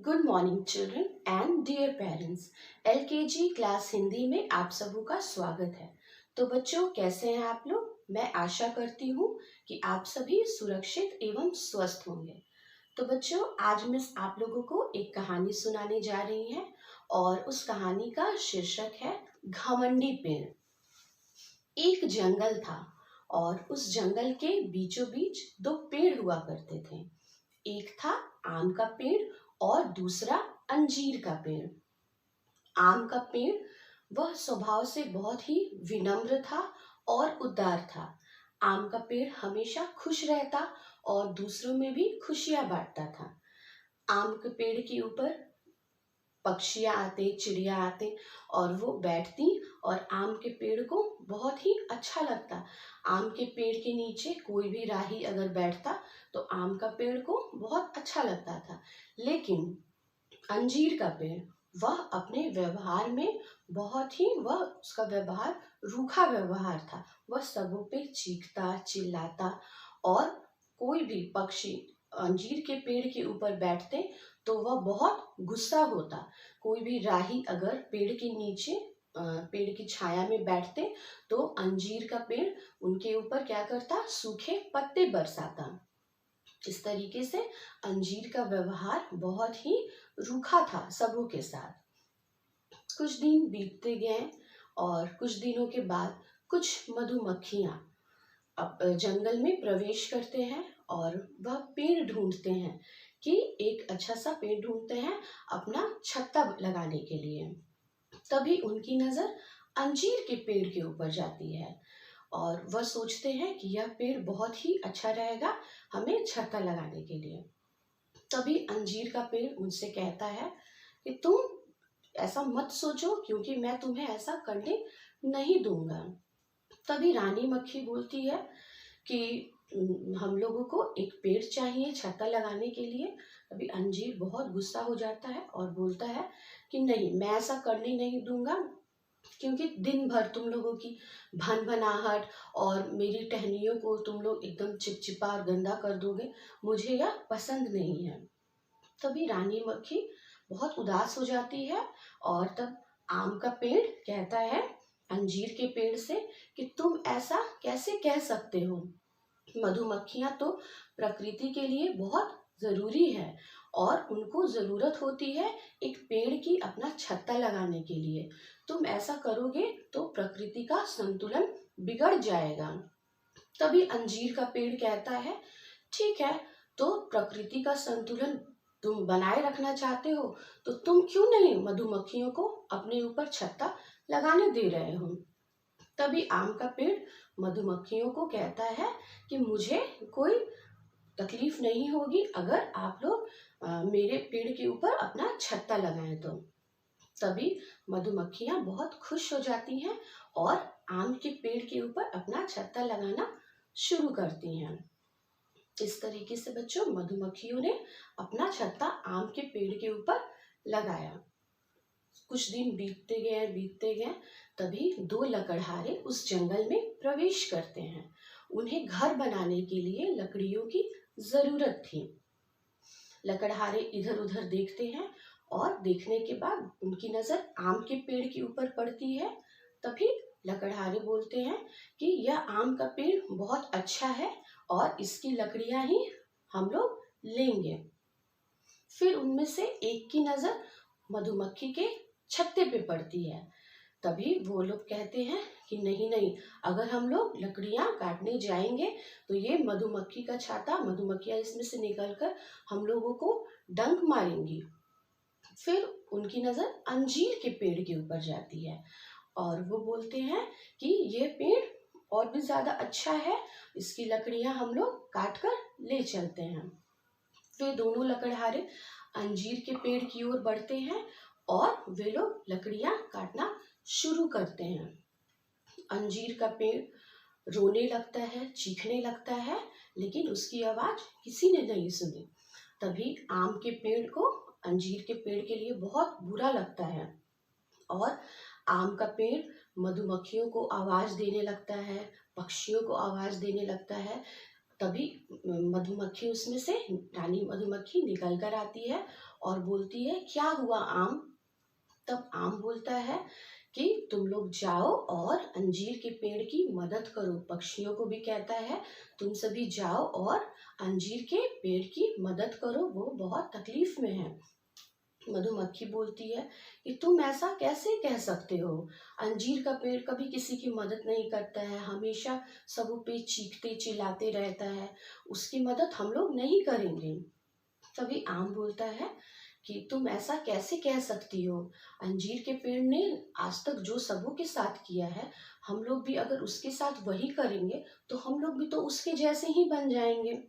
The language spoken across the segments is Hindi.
Good morning children and dear parents. LKG class Hindi में आप सबों का स्वागत है। तो बच्चों, कैसे हैं आप लोग? मैं आशा करती हूँ कि आप सभी सुरक्षित एवं स्वस्थ होंगे। तो बच्चों, आज मिस आप लोगों को एक कहानी सुनाने जा रही हैं और उस कहानी का शीर्षक है घमंडी पेड़। एक जंगल था और उस जंगल के बीचों बीच दो पेड़ हुआ करते थे। एक था आम का पेड़ और दूसरा अंजीर का पेड़। आम का पेड़ वह स्वभाव से बहुत ही विनम्र था और उदार था। आम का पेड़ हमेशा खुश रहता और दूसरों में भी खुशियां बांटता था। आम के पेड़ के ऊपर पक्षियां आते, चिड़िया आते और वो बैठती और आम के पेड़ को बहुत ही अच्छा लगता। आम के पेड़ के नीचे कोई भी राही अगर बैठता तो आम का पेड़ को बहुत अच्छा लगता था। लेकिन अंजीर का पेड़, वह अपने व्यवहार में बहुत ही उसका व्यवहार रूखा व्यवहार था। वह सबों पे चीखता, चिल्लाता और कोई भी पक्षी अंजीर के पेड़ के ऊपर बैठते तो वह बहुत गुस्सा होता। कोई भी राही अगर पेड़ के नीचे पेड़ की छाया में बैठते तो अंजीर का पेड़ उनके ऊपर क्या करता? सूखे पत्ते बरसाता। इस तरीके से अंजीर का व्यवहार बहुत ही रूखा था सबों के साथ। कुछ दिन बीतते गए और कुछ दिनों के बाद कुछ मधुमक्खियां अब जंगल में प्रवेश करते हैं और वह पेड़ ढूंढते हैं कि एक अच्छा सा पेड़ ढूंढते हैं अपना छत्ता लगाने के लिए। तभी उनकी नजर अंजीर के पेड़ के ऊपर जाती है और वह सोचते हैं कि यह पेड़ बहुत ही अच्छा रहेगा हमें छत्ता लगाने के लिए। तभी अंजीर का पेड़ उनसे कहता है कि तुम ऐसा मत सोचो, क्योंकि मैं तुम्हें ऐसा करने नहीं दूंगा। तभी रानी मक्खी बोलती है कि हम लोगों को एक पेड़ चाहिए छत्ता लगाने के लिए। अभी अंजीर बहुत गुस्सा हो जाता है और बोलता है कि नहीं, मैं ऐसा करने नहीं दूंगा, क्योंकि दिन भर तुम लोगों की भनभनाहट और मेरी टहनियों को तुम लोग एकदम चिपचिपा और गंदा कर दोगे, मुझे यह पसंद नहीं है। तभी रानी मक्खी बहुत उदास हो जाती है और तब आम का पेड़ कहता है अंजीर के पेड़ से कि तुम ऐसा कैसे कह सकते हो? मधुमक्खियां तो प्रकृति के लिए बहुत जरूरी है और उनको जरूरत होती है एक पेड़ की अपना छत्ता लगाने के लिए। तुम ऐसा करोगे तो प्रकृति का संतुलन बिगड़ जाएगा। तभी अंजीर का पेड़ कहता है ठीक है, तो प्रकृति का संतुलन तुम बनाए रखना चाहते हो तो तुम क्यों नहीं मधुमक्खियों को अपने ऊपर छत्ता लगाने दे रहे हो? तभी आम का पेड़ मधुमक्खियों को कहता है कि मुझे कोई तकलीफ नहीं होगी अगर आप लोग मेरे पेड़ के ऊपर अपना छत्ता लगाएं तो। तभी मधुमक्खियां बहुत खुश हो जाती हैं और आम के पेड़ के ऊपर अपना छत्ता लगाना शुरू करती हैं। इस तरीके से बच्चों, मधुमक्खियों ने अपना छत्ता आम के पेड़ के ऊपर लगाया। कुछ दिन बीतते गए तभी दो लकड़हारे उस जंगल में प्रवेश करते हैं। उन्हें घर बनाने के लिए लकड़ियों की जरूरत थी। लकड़हारे इधर उधर देखते हैं और देखने के बाद उनकी नजर आम के पेड़ के ऊपर पड़ती है। तभी लकड़हारे बोलते हैं कि यह आम का पेड़ बहुत अच्छा है और इसकी लकड़ियां ही हम लोग लेंगे। फिर उनमें से एक की नजर मधुमक्खी के छत्ते पे पड़ती है। तभी वो लोग कहते हैं कि नहीं नहीं, अगर हम लोग लकड़ियां काटने जाएंगे तो ये मधुमक्खी का छाता, मधुमक्खियां इसमें से निकलकर हम लोगों को डंक मारेंगी। फिर उनकी नजर अंजीर के पेड़ के ऊपर जाती है और वो बोलते हैं कि ये पेड़ और भी ज्यादा अच्छा है, इसकी लकड़ियां हम लोग काट कर ले चलते हैं। वे दोनों लकड़हारे अंजीर के पेड़ की ओर बढ़ते हैं और वे लोग लकड़ियां काटना शुरू करते हैं। अंजीर का पेड़ रोने लगता है, चीखने लगता है, लेकिन उसकी आवाज किसी ने नहीं सुनी। तभी आम के पेड़ को अंजीर के पेड़ के लिए बहुत बुरा लगता है और आम का पेड़ मधुमक्खियों को आवाज देने लगता है, पक्षियों को आवाज देने लगता है। तभी मधुमक्खी उसमें से रानी मधुमक्खी निकल कर आती है और बोलती है, क्या हुआ आम? तब आम बोलता है कि तुम लोग जाओ और अंजीर के पेड़ की मदद करो। पक्षियों को भी कहता है, तुम सभी जाओ और अंजीर के पेड़ की मदद करो, वो बहुत तकलीफ में है। मधुमक्खी बोलती है कि तुम ऐसा कैसे कह सकते हो? अंजीर का पेड़ कभी किसी की मदद नहीं करता है, हमेशा सब पे चीखते चिल्लाते रहता है, उसकी मदद हम लोग नहीं करेंगे। तभी आम बोलता है कि तुम ऐसा कैसे कह सकती हो? अंजीर के पेड़ ने आज तक जो सबों के साथ किया है, हम लोग भी अगर उसके साथ वही करेंगे तो हम लोग भी तो उसके जैसे ही बन जाएंगे।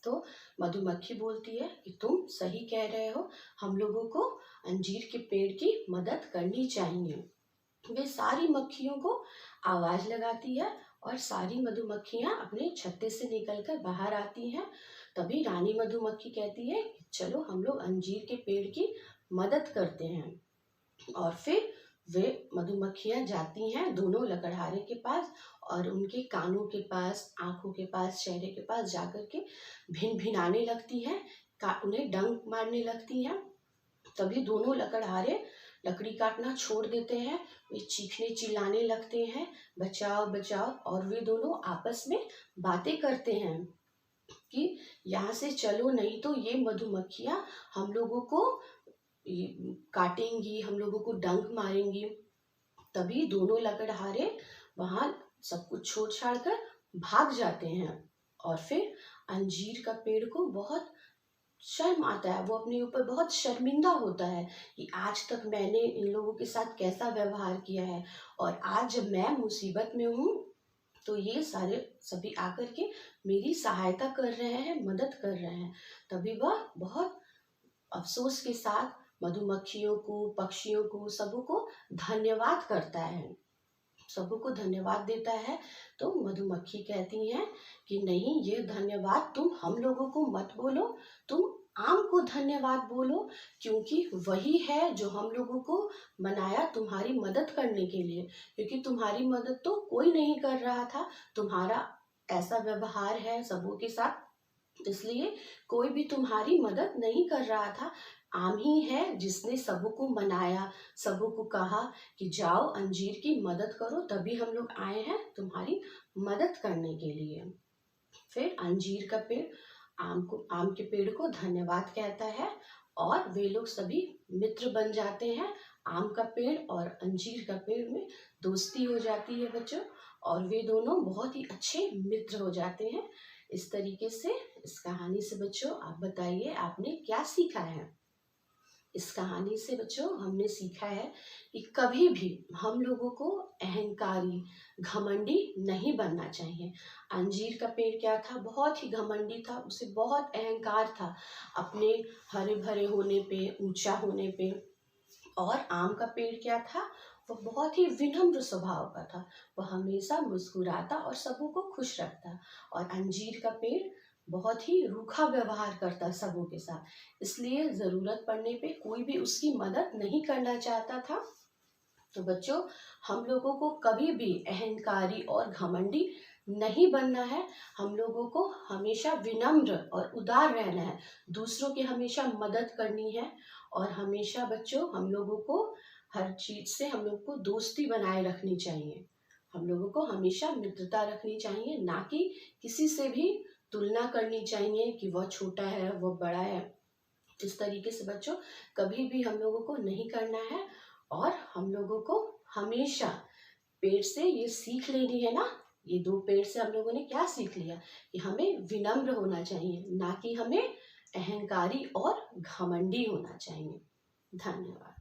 तो मधुमक्खी बोलती है कि तुम सही कह रहे हो, हम लोगों को अंजीर के पेड़ की मदद करनी चाहिए। वे सारी मक्खियों को आवाज लगाती है और सारी मधुमक्खियां अपने छत्ते से निकलकर बाहर आती हैं। तभी रानी मधुमक्खी कहती है कि चलो हम लोग अंजीर के पेड़ की मदद करते हैं। और फिर वे मधुमक्खियां जाती हैं दोनों लकड़हारे के पास और उनके कानों के पास, आंखों के पास, चेहरे के पास जाकर के भिन भिनाने लगती हैं, उन्हें डंक मारने लगती हैं। तभी दोनों लकड़हारे लकड़ी काटना छोड़ देते हैं, वे चीखने चिल्लाने लगते हैं, बचाओ बचाओ। और वे दोनों आपस में बातें करते हैं कि यहाँ से चलो, नहीं तो ये मधुमक्खियां हम लोगों को काटेंगी, हम लोगों को डंक मारेंगी। तभी दोनों लकड़हारे वहां सब कुछ छोड़ छाड़ कर भाग जाते हैं। और फिर अंजीर का पेड़ को बहुत शर्म आता है, वो अपने ऊपर बहुत शर्मिंदा होता है कि आज तक मैंने इन लोगों के साथ कैसा व्यवहार किया है, और आज जब मैं मुसीबत में हूँ तो ये सारे सभी आकर के मेरी सहायता कर रहे हैं, मदद कर रहे हैं। तभी वह बहुत अफसोस के साथ मधुमक्खियों को, पक्षियों को, सबों को धन्यवाद करता है, सबों को धन्यवाद देता है। तो मधुमक्खी कहती हैं कि नहीं, ये धन्यवाद तुम हम लोगों को मत बोलो, तुम आम को धन्यवाद बोलो, क्योंकि वही है जो हम लोगों को बनाया तुम्हारी मदद करने के लिए। क्योंकि तुम्हारी मदद तो कोई नहीं कर रहा था, तुम्हारा ऐसा व्यवहार है सबों के साथ, इसलिए कोई भी तुम्हारी मदद नहीं कर रहा था। आम ही है जिसने सबों को मनाया, सबों को कहा कि जाओ अंजीर की मदद करो, तभी हम लोग आए हैं तुम्हारी मदद करने के लिए। फिर अंजीर का पेड़ आम के पेड़ को धन्यवाद कहता है और वे लोग सभी मित्र बन जाते हैं। आम का पेड़ और अंजीर का पेड़ में दोस्ती हो जाती है बच्चों, और वे दोनों बहुत ही अच्छे मित्र हो जाते हैं। इस तरीके से इस कहानी से बच्चों आप बताइए आपने क्या सीखा है? इस कहानी से बच्चों हमने सीखा है कि कभी भी हम लोगों को अहंकारी, घमंडी नहीं बनना चाहिए। अंजीर का पेड़ क्या था? बहुत ही घमंडी था, उसे बहुत अहंकार था अपने हरे भरे होने पे, ऊंचा होने पे। और आम का पेड़ क्या था? वह बहुत ही विनम्र स्वभाव का था, वह हमेशा मुस्कुराता और सबों को खुश रखता। और अंजीर का पेड़ बहुत ही रूखा व्यवहार करता सबों के साथ, इसलिए जरूरत पड़ने पे कोई भी उसकी मदद नहीं करना चाहता था। तो बच्चों, हम लोगों को कभी भी अहंकारी और घमंडी नहीं बनना है। हम लोगों को हमेशा विनम्र और उदार रहना है, दूसरों की हमेशा मदद करनी है। और हमेशा बच्चों हम लोगों को हर चीज से हम लोग को दोस्ती बनाए रखनी चाहिए, हम लोगों को हमेशा मित्रता रखनी चाहिए, ना कि किसी से भी तुलना करनी चाहिए कि वह छोटा है वह बड़ा है। इस तरीके से बच्चों कभी भी हम लोगों को नहीं करना है। और हम लोगों को हमेशा पेड़ से ये सीख लेनी है ना, ये दो पेड़ से हम लोगों ने क्या सीख लिया कि हमें विनम्र होना चाहिए, ना कि हमें अहंकारी और घमंडी होना चाहिए। धन्यवाद।